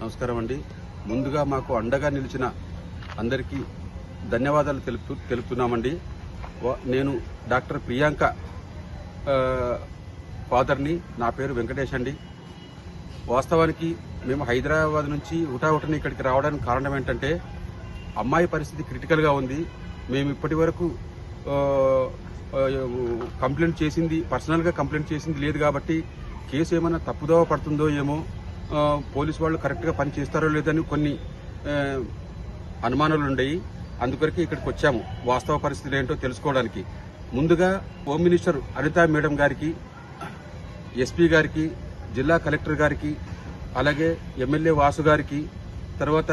నమస్కారం అండి. ముందుగా మాకు అండగా నిలిచిన అందరికీ ధన్యవాదాలు తెలుపుతున్నామండి. నేను డాక్టర్ ప్రియాంక ఫాదర్ని. నా పేరు వెంకటేష్ అండి. వాస్తవానికి మేము హైదరాబాద్ నుంచి హుటాహుటిని ఇక్కడికి రావడానికి కారణం ఏంటంటే అమ్మాయి పరిస్థితి క్రిటికల్గా ఉంది. మేము ఇప్పటి వరకు కంప్లైంట్ చేసింది, పర్సనల్గా కంప్లైంట్ చేసింది లేదు కాబట్టి కేసు ఏమైనా తప్పుదోవ పడుతుందో ఏమో, పోలీసు వాళ్ళు కరెక్ట్గా పని చేస్తారో లేదని కొన్ని అనుమానాలు ఉండేవి. అందుకొరకే ఇక్కడికి వచ్చాము వాస్తవ పరిస్థితులు ఏంటో తెలుసుకోవడానికి. ముందుగా హోమ్ మినిస్టర్ అనితా మేడం గారికి, ఎస్పీ గారికి, జిల్లా కలెక్టర్ గారికి, అలాగే ఎమ్మెల్యే వాసు గారికి, తర్వాత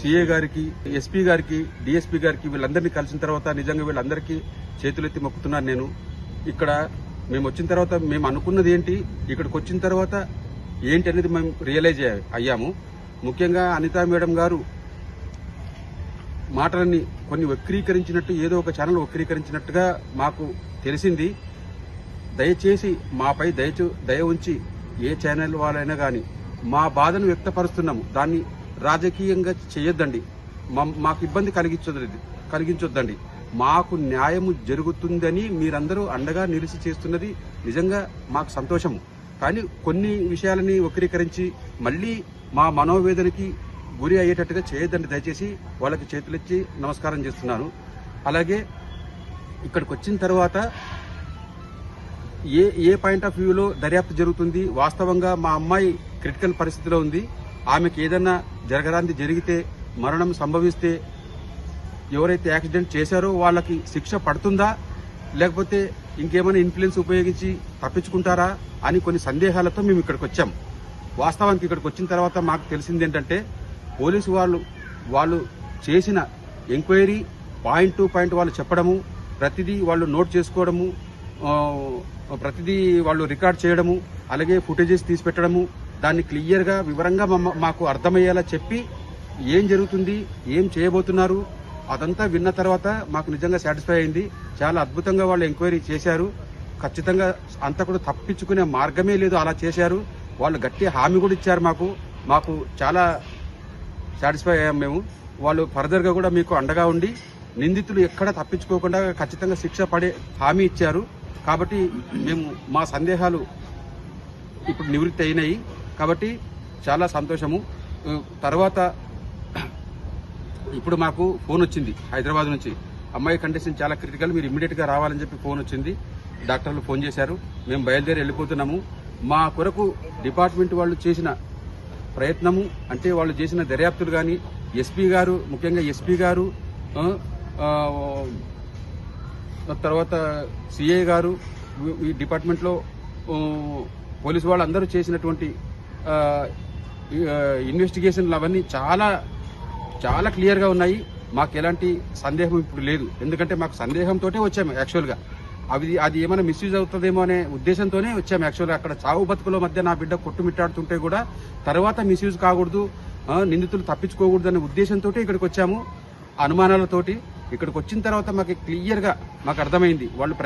సిఏ గారికి, ఎస్పీ గారికి, డిఎస్పీ గారికి, వీళ్ళందరినీ కలిసిన తర్వాత నిజంగా వీళ్ళందరికీ చేతులెత్తి మొక్కుతున్నాను నేను. ఇక్కడ మేము వచ్చిన తర్వాత మేము అనుకున్నది ఏంటి, ఇక్కడికి వచ్చిన తర్వాత ఏంటి అనేది మేము రియలైజ్ అయ్యాము. ముఖ్యంగా అనితా మేడం గారు మాటలని కొన్ని వక్రీకరించినట్టు, ఏదో ఒక ఛానల్ వక్రీకరించినట్టుగా మాకు తెలిసింది. దయచేసి మాపై దయ ఉంచి ఏ ఛానల్ వాళ్ళైనా కానీ మా బాధను వ్యక్తపరుస్తున్నాము, దాన్ని రాజకీయంగా చేయొద్దండి, మాకు ఇబ్బంది కలిగించొద్దండి. మాకు న్యాయము జరుగుతుందని మీరందరూ అండగా నిలిచి చేస్తున్నది నిజంగా మాకు సంతోషము. కానీ కొన్ని విషయాలని వక్రీకరించి మళ్ళీ మా మనోవేదనకి గురి అయ్యేటట్టుగా చేయొద్దండి. దయచేసి వాళ్ళకి చేతులెచ్చి నమస్కారం చేస్తున్నాను. అలాగే ఇక్కడికి వచ్చిన తర్వాత ఏ పాయింట్ ఆఫ్ వ్యూలో దర్యాప్తు జరుగుతుంది, వాస్తవంగా మా అమ్మాయి క్రిటికల్ పరిస్థితిలో ఉంది, ఆమెకి ఏదన్నా జరగరాంది జరిగితే, మరణం సంభవిస్తే ఎవరైతే యాక్సిడెంట్ చేశారో వాళ్ళకి శిక్ష పడుతుందా, లేకపోతే ఇంకేమైనా ఇన్ఫ్లుయెన్స్ ఉపయోగించి తప్పించుకుంటారా అని కొన్ని సందేహాలతో మేము ఇక్కడికి వచ్చాం. వాస్తవానికి ఇక్కడికి వచ్చిన తర్వాత మాకు తెలిసింది ఏంటంటే పోలీసు వాళ్ళు చేసిన ఎంక్వైరీ పాయింట్ టు పాయింట్ వాళ్ళు చెప్పడము, ప్రతిదీ వాళ్ళు నోట్ చేసుకోవడము, ప్రతిదీ వాళ్ళు రికార్డ్ చేయడము, అలాగే ఫుటేజెస్ తీసి పెట్టడము, దాన్ని క్లియర్గా వివరంగా మాకు అర్థమయ్యేలా చెప్పి ఏం జరుగుతుంది, ఏం చేయబోతున్నారు అదంతా విన్న తర్వాత మాకు నిజంగా సాటిస్ఫై అయింది. చాలా అద్భుతంగా వాళ్ళు ఎంక్వైరీ చేశారు. ఖచ్చితంగా అంతా కూడా తప్పించుకునే మార్గమే లేదు, అలా చేశారు. వాళ్ళు గట్టి హామీ కూడా ఇచ్చారు మాకు చాలా సాటిస్ఫై అయ్యాం మేము. వాళ్ళు ఫర్దర్గా కూడా మీకు అండగా ఉండి నిందితులు ఎక్కడ తప్పించుకోకుండా ఖచ్చితంగా శిక్ష పడే హామీ ఇచ్చారు. కాబట్టి మేము మా సందేహాలు ఇప్పుడు నివృత్తి అయినాయి. కాబట్టి చాలా సంతోషము. తర్వాత ఇప్పుడు మాకు ఫోన్ వచ్చింది హైదరాబాద్ నుంచి, అమ్మాయి కండిషన్ చాలా క్రిటికల్, మీరు ఇమ్మీడియట్గా రావాలని చెప్పి ఫోన్ వచ్చింది. డాక్టర్లు ఫోన్ చేశారు, మేము బయలుదేరి వెళ్ళిపోతున్నాము. మా కొరకు డిపార్ట్మెంట్ వాళ్ళు చేసిన ప్రయత్నము, అంటే వాళ్ళు చేసిన దర్యాప్తులు కానీ, ఎస్పీ గారు, ముఖ్యంగా ఎస్పీ గారు, తర్వాత సిఐ గారు, ఈ డిపార్ట్మెంట్లో పోలీసు వాళ్ళందరూ చేసినటువంటి ఇన్వెస్టిగేషన్లు అవన్నీ చాలా చాలా క్లియర్గా ఉన్నాయి. మాకు ఎలాంటి సందేహం ఇప్పుడు లేదు. ఎందుకంటే మాకు సందేహంతో వచ్చాము యాక్చువల్గా. అది ఏమైనా మిస్యూజ్ అవుతుందేమో అనే ఉద్దేశంతోనే వచ్చాము యాక్చువల్గా. అక్కడ చావు బతుకుల మధ్య నా బిడ్డ కొట్టుమిట్టాడుతుంటే కూడా తర్వాత మిస్యూజ్ కాకూడదు, నిందితులు తప్పించుకోకూడదు అనే ఉద్దేశంతో ఇక్కడికి వచ్చాము. అనుమానాలతోటి ఇక్కడికి వచ్చిన తర్వాత మాకు క్లియర్గా మాకు అర్థమైంది. వాళ్ళు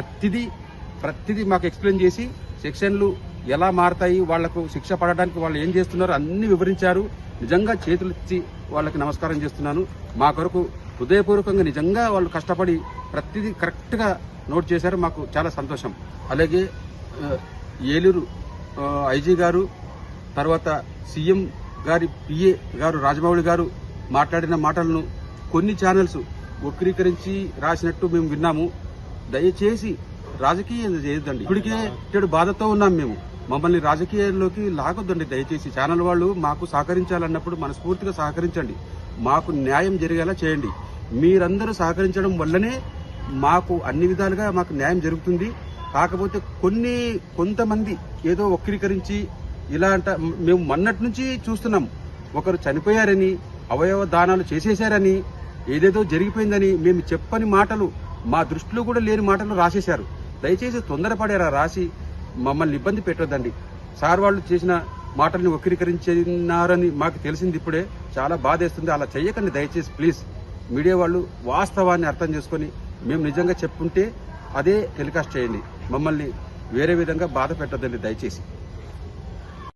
ప్రతిదీ మాకు ఎక్స్ప్లెయిన్ చేసి సెక్షన్లు ఎలా మారతాయి, వాళ్లకు శిక్ష పడడానికి వాళ్ళు ఏం చేస్తున్నారో అన్ని వివరించారు. నిజంగా చేతులెత్తి వాళ్ళకి నమస్కారం చేస్తున్నాను. మా కొరకు హృదయపూర్వకంగా నిజంగా వాళ్ళు కష్టపడి ప్రతిదీ కరెక్ట్గా నోట్ చేశారు. మాకు చాలా సంతోషం. అలాగే ఏలూరు ఐజీ గారు, తర్వాత సీఎం గారి పిఏ గారు రాజమౌళి గారు మాట్లాడిన మాటలను కొన్ని ఛానల్స్ వక్రీకరించి రాసినట్టు మేము విన్నాము. దయచేసి రాజకీయం చేయొద్దండి. ఇప్పటికే చెడు బాధతో ఉన్నాం మేము, మమ్మల్ని రాజకీయాల్లోకి లాగొద్దండి దయచేసి. ఛానల్ వాళ్ళు మాకు సహకరించాలన్నప్పుడు మనస్ఫూర్తిగా సహకరించండి, మాకు న్యాయం జరిగేలా చేయండి. మీరందరూ సహకరించడం వల్లనే మాకు అన్ని విధాలుగా మాకు న్యాయం జరుగుతుంది. కాకపోతే కొంతమంది ఏదో వక్రీకరించి ఇలా మేము మొన్నటి నుంచి చూస్తున్నాం, ఒకరు చనిపోయారని, అవయవ దానాలు చేసేశారని, ఏదేదో జరిగిపోయిందని మేము చెప్పని మాటలు, మా దృష్టిలో కూడా లేని మాటలు రాసేశారు. దయచేసి తొందరపడారా రాసి మమ్మల్ని ఇబ్బంది పెట్టొద్దండి. సార్ వాళ్ళు చేసిన మాటల్ని వక్రీకరించినారని మాకు తెలిసింది ఇప్పుడే, చాలా బాధేస్తుంది. అలా చెయ్యకండి దయచేసి ప్లీజ్. మీడియా వాళ్ళు వాస్తవాన్ని అర్థం చేసుకొని మేము నిజంగా చెప్పుంటే అదే టెలికాస్ట్ చేయండి, మమ్మల్ని వేరే విధంగా బాధ పెట్టొద్దండి దయచేసి.